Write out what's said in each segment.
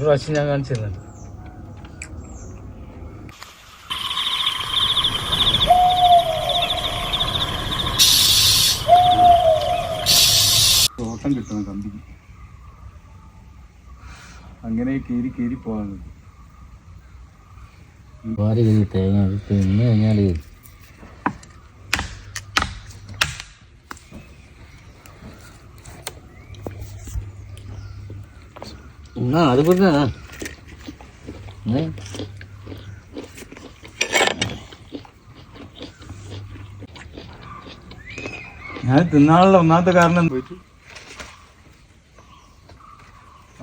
പ്രാവശ്യം ഞാൻ കാണിച്ചിരുന്നു. ഓട്ടം കിട്ടണം കമ്പിക്ക്, അങ്ങനെ കീരി കീരി പോകാൻ തേങ്ങ തിന്ന് കഴിഞ്ഞാല് അത് പറഞ്ഞ ഞാൻ തിന്നാനുള്ള ഒന്നാമത്തെ കാരണം പോയിട്ട്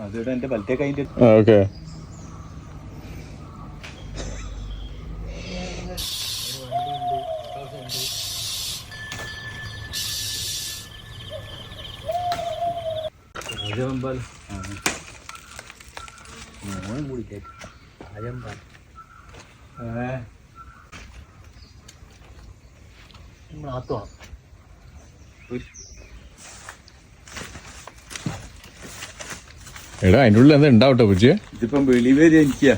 അതിവിടെ എന്റെ വലത്തെ കൈൻ്റെ ഓക്കെ. എടാ അതിൻ്റെ ഉള്ളിൽ എന്താ ഉണ്ടാവട്ടെ പൂച്ചേ? ഇതിപ്പം വെളിവേരി എനിക്കാ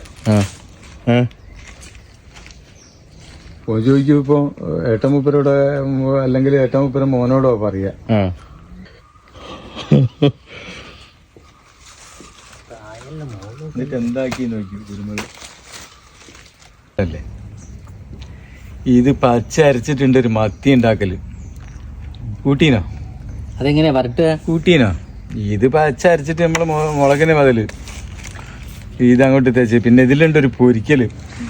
ചോദിക്കും. ഇപ്പൊ ഏട്ടമുപ്പരോടെ അല്ലെങ്കിൽ ഏട്ടമുപ്പര മോനോടോ പറയാ. എന്നിട്ട് എന്താക്കി നോക്കി കുരുമുളക് അല്ലേ ഇത് പച്ച അരച്ചിട്ടുണ്ട് ഒരു മത്തി ഉണ്ടാക്കല്. കൂട്ടീനോ? അതെങ്ങനെയാ വരട്ടുക? കൂട്ടീനോ? ഇത് പച്ച അരച്ചിട്ട് നമ്മള് മുളകിന് ബദല് ഇതങ്ങോട്ട് തേച്ച്. പിന്നെ ഇതിലുണ്ട് ഒരു പൊരിക്കല്,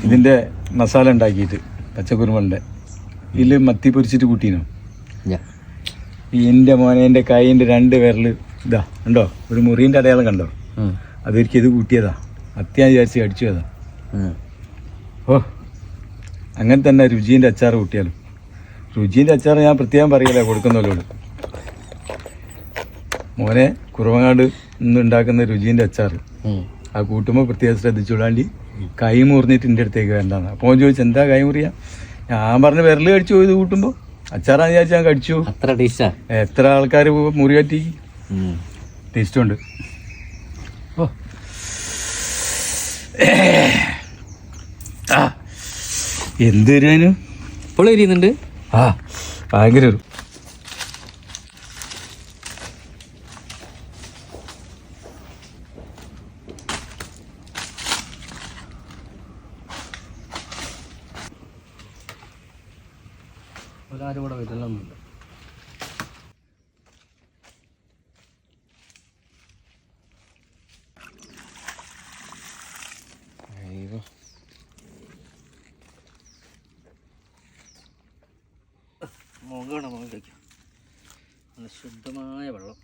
ഇതിന്റെ മസാല ഉണ്ടാക്കിയിട്ട് പച്ചക്കുരുമുളകിന്റെ. ഇതില് മത്തി പൊരിച്ചിട്ട് കൂട്ടീനോ? എന്റെ മോനെ, എന്റെ കൈന്റെ 2 വിരല് ഇതാ ഉണ്ടോ, ഒരു മുറിന്റെ അടയാളം കണ്ടോ? അതൊരിക്കൽ ഇത് കൂട്ടിയതാ. മത്തിയാ വിചാരിച്ച് അടിച്ചു അതാ. ഓ, അങ്ങനെ തന്നെ രുചീൻ്റെ അച്ചാർ കൂട്ടിയാലും. രുചീൻ്റെ അച്ചാർ ഞാൻ പ്രത്യേകം പറയല കൊടുക്കുന്നവരോട്. മോനെ, കുറുവങ്ങാട് ഇന്ന് ഉണ്ടാക്കുന്ന രുചീൻ്റെ അച്ചാർ ആ കൂട്ടുമ്പോൾ പ്രത്യേകം ശ്രദ്ധിച്ചുകൂടാണ്ടി കൈ മുറിഞ്ഞിട്ട് എൻ്റെ അടുത്തേക്ക് വേണ്ടാന്ന്. അപ്പോൾ ഓൻ ചോദിച്ചു എന്താ കൈ മുറിയാ? ഞാൻ പറഞ്ഞ് വിരൽ കടിച്ചു പോയത് കൂട്ടുമ്പോൾ. അച്ചാറാന്ന് വിചാരിച്ചാൽ ഞാൻ കടിച്ചു. അത്ര ടേസ്റ്റാ. എത്ര ആൾക്കാർ മുറി പറ്റി. ടേസ്റ്റുണ്ട്. ഓ എന്ത് വരുവാനും ഇപ്പോൾ എരിയുന്നുണ്ട്. ഭയങ്കര ഒരു ഒരാരും കൂടെ വരില്ലൊന്നുമില്ല. മുഖമാണ് മുഖം കഴിക്കും. നല്ല ശുദ്ധമായ വെള്ളം.